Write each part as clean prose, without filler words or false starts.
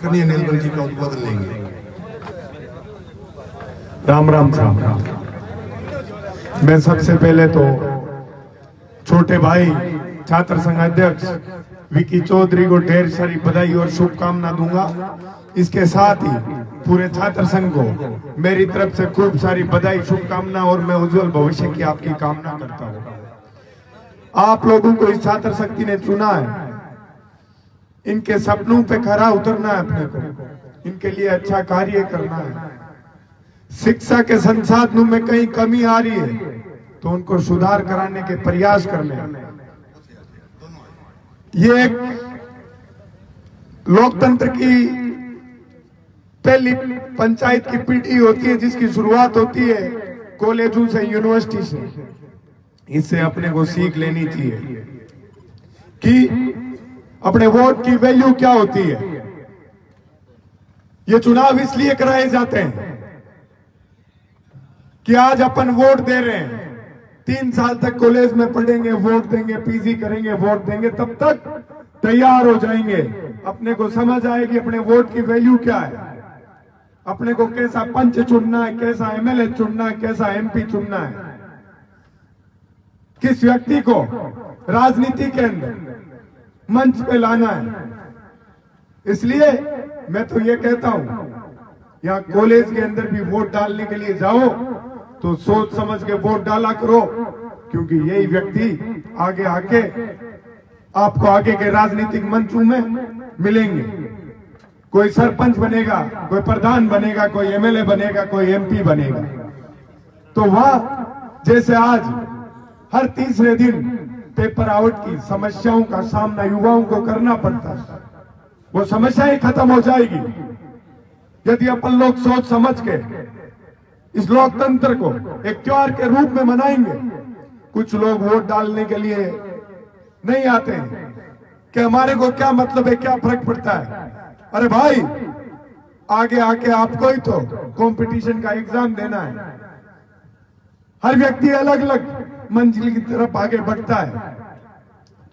आदरणीय नीलकंठ जी का उद्बोधन लेंगे। राम राम साहब। मैं सबसे पहले तो छोटे भाई छात्र संघ अध्यक्ष विकी चौधरी को ढेर सारी बधाई और शुभकामना दूंगा। इसके साथ ही पूरे छात्र संघ को मेरी तरफ से खूब सारी बधाई शुभकामना और मैं उज्जवल भविष्य की आपकी कामना करता हूँ। आप लोगों को इस छात्र शक्ति ने चुना है, इनके सपनों पे खरा उतरना है, अपने को इनके लिए अच्छा कार्य करना है। शिक्षा के संसाधनों में कहीं कमी आ रही है तो उनको सुधार कराने के प्रयास करने हैं। ये एक लोकतंत्र की पहली पंचायत की पीढ़ी होती है जिसकी शुरुआत होती है कॉलेजों से, यूनिवर्सिटी से। इससे अपने को सीख लेनी चाहिए कि अपने वोट की वैल्यू क्या होती है। ये चुनाव इसलिए कराए जाते हैं कि आज अपन वोट दे रहे हैं, 3 साल तक कॉलेज में पढ़ेंगे, वोट देंगे, पीजी करेंगे, वोट देंगे, तब तक तैयार हो जाएंगे। अपने को समझ आएगी अपने वोट की वैल्यू क्या है, अपने को कैसा पंच चुनना है, कैसा एमएलए चुनना है, कैसा एमपी चुनना है, किस व्यक्ति को राजनीति के अंदर मंच पे लाना है। इसलिए मैं तो ये कहता हूं, यहां कॉलेज के अंदर भी वोट डालने के लिए जाओ तो सोच समझ के वोट डाला करो, क्योंकि यही व्यक्ति आगे आके आपको आगे के राजनीतिक मंचों में मिलेंगे। कोई सरपंच बनेगा, कोई प्रधान बनेगा, कोई एमएलए बनेगा, कोई एमपी बनेगा। तो वह जैसे आज हर तीसरे दिन पेपर आउट की समस्याओं का सामना युवाओं को करना पड़ता है, वो समस्याएं खत्म हो जाएगी यदि अपन लोग सोच समझ के इस लोकतंत्र को एक त्योहार के रूप में मनाएंगे। कुछ लोग वोट डालने के लिए नहीं आते हैं कि हमारे को क्या मतलब है, क्या फर्क पड़ता है। अरे भाई, आगे आके आपको ही तो कंपटीशन का एग्जाम देना है। हर व्यक्ति अलग अलग मंजिल की तरफ आगे बढ़ता है,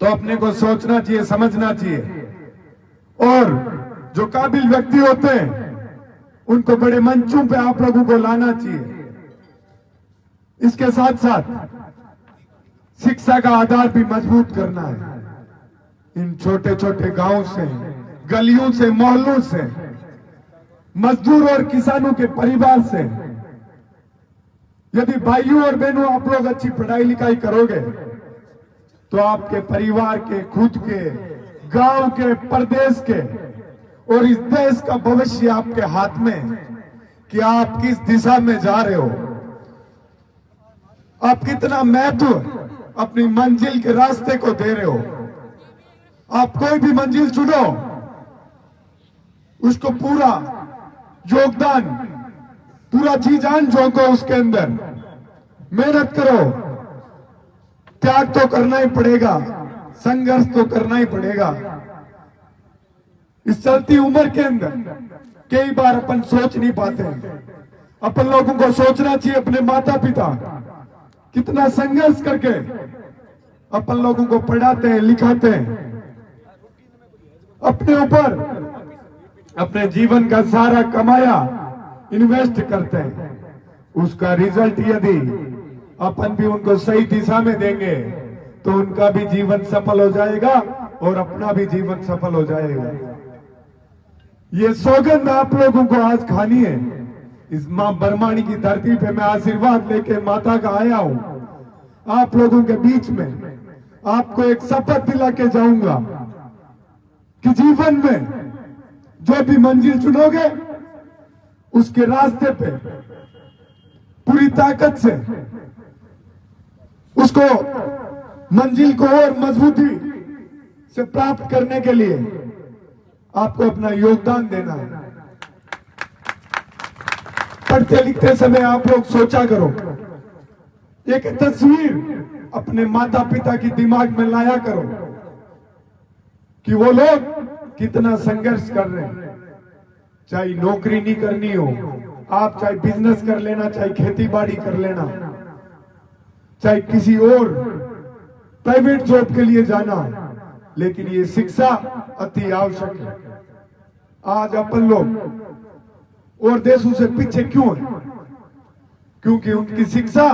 तो अपने को सोचना चाहिए, समझना चाहिए। और जो काबिल व्यक्ति होते हैं उनको बड़े मंचों पे आप लोगों को लाना चाहिए। इसके साथ साथ शिक्षा का आधार भी मजबूत करना है। इन छोटे छोटे गांवों से, गलियों से, मोहल्लों से, मजदूर और किसानों के परिवार से यदि भाइयों और बहनों आप लोग अच्छी पढ़ाई लिखाई करोगे तो आपके परिवार के, खुद के, गांव के, प्रदेश के और इस देश का भविष्य आपके हाथ में कि आप किस दिशा में जा रहे हो, आप कितना महत्व अपनी मंजिल के रास्ते को दे रहे हो। आप कोई भी मंजिल चुनो, उसको पूरा योगदान, पूरा जी जान झोंको उसके अंदर, मेहनत करो, त्याग तो करना ही पड़ेगा, संघर्ष तो करना ही पड़ेगा। इस चलती उम्र के अंदर कई बार अपन सोच नहीं पाते हैं। अपन लोगों को सोचना चाहिए अपने माता पिता कितना संघर्ष करके अपन लोगों को पढ़ाते हैं, लिखाते हैं, अपने ऊपर अपने जीवन का सारा कमाया इन्वेस्ट करते हैं। उसका रिजल्ट यदि अपन भी उनको सही दिशा में देंगे तो उनका भी जीवन सफल हो जाएगा और अपना भी जीवन सफल हो जाएगा। ये सौगंध आप लोगों को आज खानी है। इस मां बरमानी की धरती पे मैं आशीर्वाद लेके माता का आया हूं। आप लोगों के बीच में आपको एक शपथ दिला के जाऊंगा कि जीवन में जो भी मंजिल चुनोगे उसके रास्ते पे पूरी ताकत से उसको मंजिल को और मजबूती से प्राप्त करने के लिए आपको अपना योगदान देना है। पढ़ते लिखते समय आप लोग सोचा करो, एक तस्वीर अपने माता पिता की दिमाग में लाया करो कि वो लोग कितना संघर्ष कर रहे हैं। चाहे नौकरी नहीं करनी हो, आप चाहे बिजनेस कर लेना, चाहे खेती बाड़ी कर लेना, चाहे किसी और प्राइवेट जॉब के लिए जाना, लेकिन ये शिक्षा अति आवश्यक है। आज अपन लोग और देशों से पीछे क्यों है? क्योंकि उनकी शिक्षा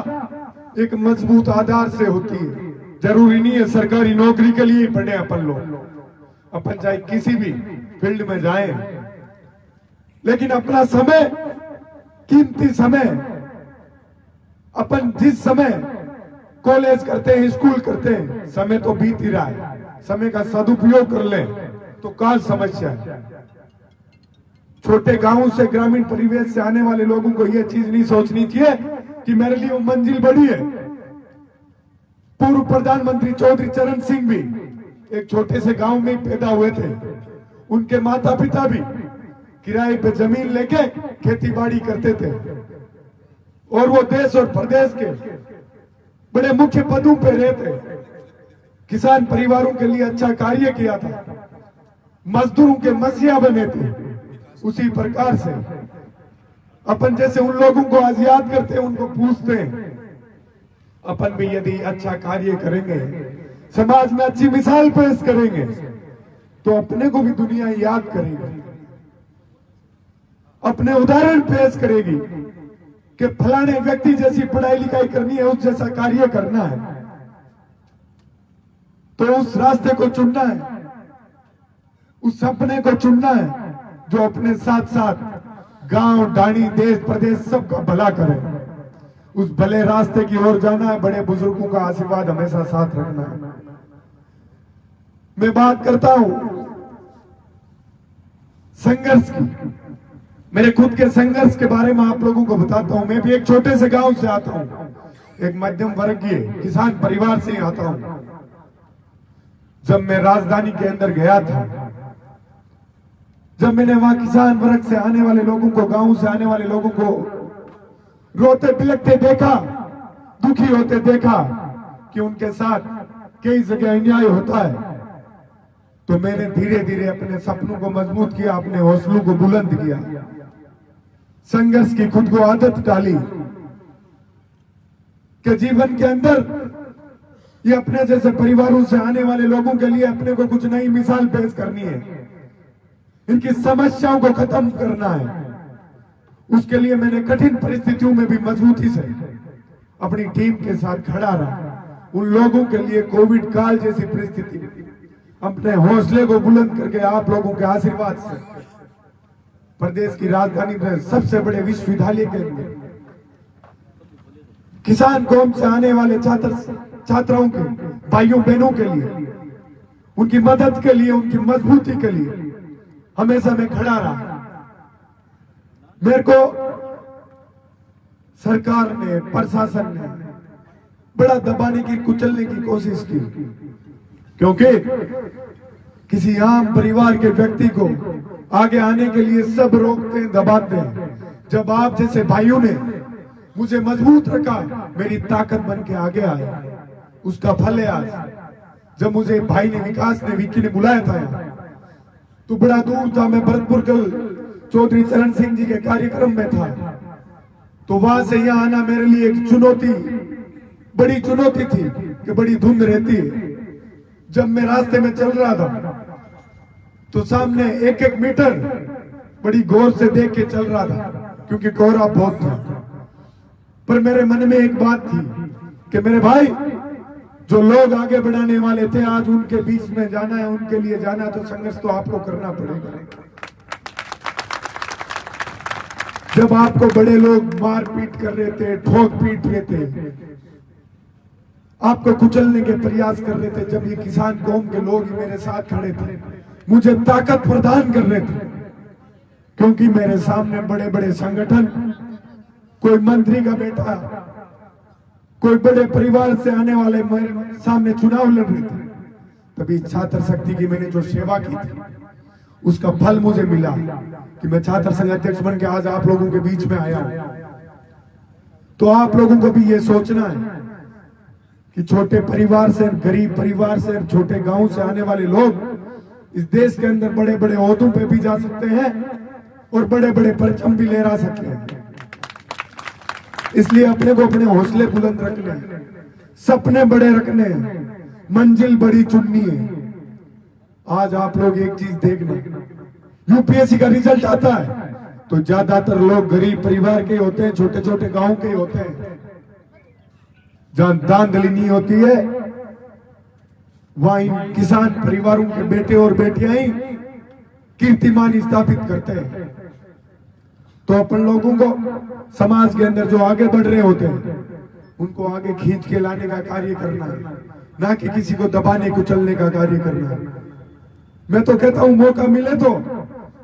एक मजबूत आधार से होती है। जरूरी नहीं है सरकारी नौकरी के लिए पढ़े अपन लोग, अपन चाहे किसी भी फील्ड में जाएं, लेकिन अपना समय, कीमती समय, अपन जिस समय कॉलेज करते हैं, स्कूल करते हैं, समय तो बीत ही रहा है। समय का सदुपयोग कर ले तो काल समस्या है। छोटे गांवों से, ग्रामीण परिवेश से आने वाले लोगों को यह चीज नहीं सोचनी चाहिए कि मेरे लिए वो मंजिल बड़ी है। पूर्व प्रधानमंत्री चौधरी चरण सिंह भी एक छोटे से गांव में पैदा हुए थे। उनके माता पिता भी किराए पे जमीन लेके खेती बाड़ी करते थे और वो देश और प्रदेश के बड़े मुख्य पदों पे रहते। किसान परिवारों के लिए अच्छा कार्य किया था, मजदूरों के मसीहा बने थे। उसी प्रकार से अपन जैसे उन लोगों को आज याद करते हैं, उनको पूछते हैं, अपन भी यदि अच्छा कार्य करेंगे, समाज में अच्छी मिसाल पेश करेंगे, तो अपने को भी दुनिया याद करेगी, अपने उदाहरण पेश करेगी कि फलाने व्यक्ति जैसी पढ़ाई लिखाई करनी है, उस जैसा कार्य करना है, तो उस रास्ते को चुनना है, उस सपने को चुनना है जो अपने साथ साथ गांव, डाणी, देश, प्रदेश सबका भला करे। उस भले रास्ते की ओर जाना है। बड़े बुजुर्गों का आशीर्वाद हमेशा साथ रखना है। मैं बात करता हूं संघर्ष की, मेरे खुद के संघर्ष के बारे में आप लोगों को बताता हूं। मैं भी एक छोटे से गांव से आता हूं, एक मध्यम वर्गीय किसान परिवार से ही आता हूं। जब मैं राजधानी के अंदर गया था, जब मैंने वहां किसान वर्ग से आने वाले लोगों को, गांव से आने वाले लोगों को रोते बिलखते देखा, दुखी होते देखा कि उनके साथ कई जगह अन्याय होता है, तो मैंने धीरे धीरे अपने सपनों को मजबूत किया, अपने हौसलों को बुलंद किया, संघर्ष की खुद को आदत डाली कि जीवन के अंदर ये अपने जैसे परिवारों से आने वाले लोगों के लिए अपने को कुछ नई मिसाल पेश करनी है, इनकी समस्याओं को खत्म करना है। उसके लिए मैंने कठिन परिस्थितियों में भी मजबूती से अपनी टीम के साथ खड़ा रहा। उन लोगों के लिए कोविड काल जैसी परिस्थिति अपने हौसले को बुलंद करके आप लोगों के आशीर्वाद से प्रदेश की राजधानी में सबसे बड़े विश्वविद्यालय के अंदर किसान कौम से आने वाले छात्राओं के भाइयों बहनों के लिए, उनकी मदद के लिए, उनकी मजबूती के लिए हमेशा मैं खड़ा रहा। मेरे को सरकार ने, प्रशासन ने बड़ा दबाने की, कुचलने की कोशिश की, क्योंकि किसी आम परिवार के व्यक्ति को आगे आने के लिए सब रोकते हैं, दबाते हैं। जब आप जैसे भाइयों ने मुझे मजबूत रखा, मेरी ताकत बन के आगे आया, उसका फल है आज। जब मुझे भाई ने, विकास ने, विक्की ने बुलाया था यहाँ, तो बड़ा दूर था, मैं भरतपुर कल चौधरी चरण सिंह जी के कार्यक्रम में था, तो वहां से यहाँ आना मेरे लिए एक चुनौती, बड़ी चुनौती थी कि बड़ी धुंध रहती है। जब मैं रास्ते में चल रहा था तो सामने एक एक मीटर बड़ी गौर से देख के चल रहा था, क्योंकि कोहरा बहुत था। पर मेरे मन में एक बात थी कि मेरे भाई, जो लोग आगे बढ़ाने वाले थे, आज उनके बीच में जाना है, उनके लिए जाना, तो संघर्ष तो आपको करना पड़ेगा। जब आपको बड़े लोग मार पीट कर रहे थे, ठोक पीट रहे थे, आपको कुचलने के प्रयास कर रहे थे, जब ये किसान कौम के लोग ही मेरे साथ खड़े थे, मुझे ताकत प्रदान कर रहे थे, क्योंकि मेरे सामने बड़े बड़े संगठन, कोई मंत्री का बेटा, कोई बड़े परिवार से आने वाले मेरे सामने चुनाव लड़ रहे थे। तभी छात्र शक्ति की मैंने जो सेवा की थी, उसका फल मुझे मिला कि मैं छात्र संघ अध्यक्ष बन के आज आप लोगों के बीच में आया हूं। तो आप लोगों को भी ये सोचना है कि छोटे परिवार से, गरीब परिवार से, छोटे गांव से आने वाले लोग इस देश के अंदर बड़े बड़े ओहदों पे भी जा सकते हैं और बड़े बड़े परचम भी लहरा सकते हैं। इसलिए अपने को अपने हौसले बुलंद रखने, सपने बड़े रखने, मंजिल बड़ी चुननी है। आज आप लोग एक चीज देखना, यूपीएससी का रिजल्ट आता है तो ज्यादातर लोग गरीब परिवार के होते हैं, छोटे छोटे गांव के होते हैं। जहां धांधली नहीं होती है वहां इन किसान परिवारों के बेटे और बेटियां ही कीर्तिमान स्थापित करते हैं। तो अपन लोगों को समाज के अंदर जो आगे बढ़ रहे होते हैं उनको आगे खींच के लाने का कार्य करना है, ना कि किसी को दबाने कुचलने का कार्य करना है। मैं तो कहता हूं मौका मिले तो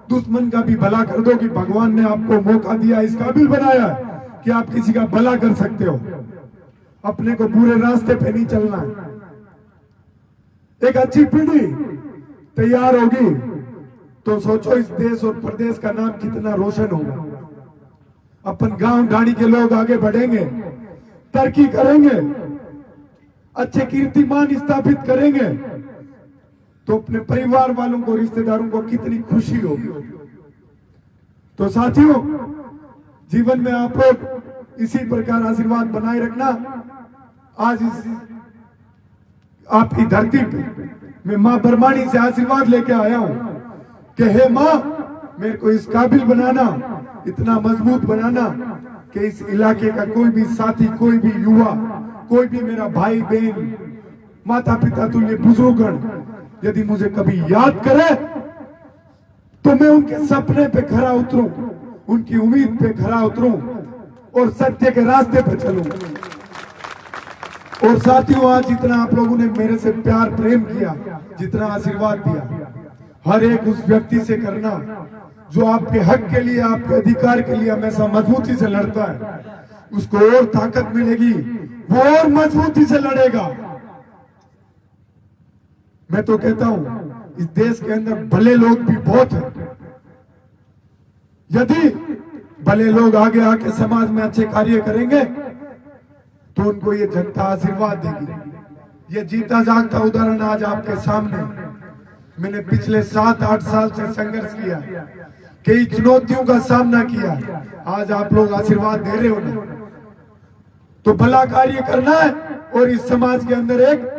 दुश्मन का भी भला कर दो कि भगवान ने आपको मौका दिया, इस काबिल बनाया कि आप किसी का भला कर सकते हो। अपने को बुरे रास्ते पे नहीं चलना है। एक अच्छी पीढ़ी तैयार होगी तो सोचो इस देश और प्रदेश का नाम कितना रोशन होगा। अपन गांव ढाणी के लोग आगे बढ़ेंगे, तरक्की करेंगे, अच्छे कीर्तिमान स्थापित करेंगे तो अपने परिवार वालों को, रिश्तेदारों को कितनी खुशी होगी। तो साथियों, जीवन में आप लोग इसी प्रकार आशीर्वाद बनाए रखना। आज इस आपकी धरती पे मैं मां बरमाणी से आशीर्वाद लेके आया हूं कि हे मां, मेरे को इस काबिल बनाना, इतना मजबूत बनाना कि इस इलाके का कोई भी साथी, कोई भी युवा, कोई भी मेरा भाई बहन, माता पिता तुल्य बुजुर्गगण यदि मुझे कभी याद करे तो मैं उनके सपने पे खरा उतरूं, उनकी उम्मीद पे खरा उतरूं और सत्य के रास्ते पे चलूं। और साथियों, आज जितना आप लोगों ने मेरे से प्यार प्रेम किया, जितना आशीर्वाद दिया, हर एक उस व्यक्ति से करना जो आपके हक के लिए, आपके अधिकार के लिए हमेशा मजबूती से लड़ता है। उसको और ताकत मिलेगी, वो और मजबूती से लड़ेगा। मैं तो कहता हूं इस देश के अंदर भले लोग भी बहुत हैं। यदि भले लोग आगे आके समाज में अच्छे कार्य करेंगे तो उनको ये जनता आशीर्वाद देगी। ये जीता जागता उदाहरण आज आपके सामने। मैंने पिछले 7-8 साल से संघर्ष किया, कई चुनौतियों का सामना किया, आज आप लोग आशीर्वाद दे रहे हो ना। तो भला कार्य करना है और इस समाज के अंदर एक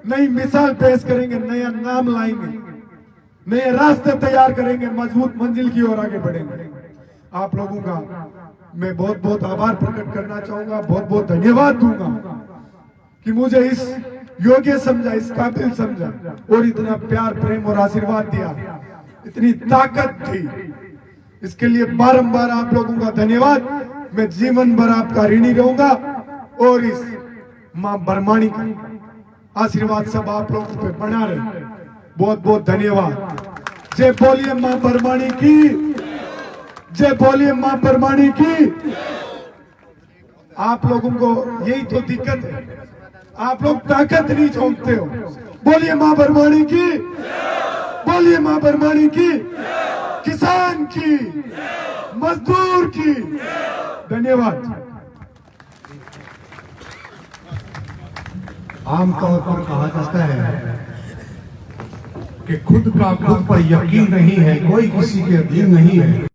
नई मिसाल पेश करेंगे, नया नाम लाएंगे, नए रास्ते तैयार करेंगे, मजबूत मंजिल की ओर आगे बढ़ेंगे। आप लोगों का मैं बहुत बहुत आभार प्रकट करना चाहूंगा, बहुत बहुत धन्यवाद दूंगा कि मुझे इस योग्य समझा, इस काबिल समझा और इतना प्यार प्रेम और आशीर्वाद दिया, इतनी ताकत थी। इसके लिए बारंबार आप लोगों का धन्यवाद। मैं जीवन भर आपका ऋणी रहूंगा और इस मां बरमाणी का आशीर्वाद सब आप लोगों पे बना रहे। बहुत बहुत धन्यवाद। जय बोलिए मां बरमाणी की, जय बोलिए मां बरमाणी की। आप लोगों को यही तो दिक्कत है, आप लोग ताकत नहीं झोंकते हो। बोलिए मां बरमाणी की, बोलिए मां बरमाणी की, किसान की, मजदूर की। धन्यवाद। आमतौर पर कहा जाता है कि खुद का खुद पर यकीन नहीं है, कोई किसी के अधीन नहीं है।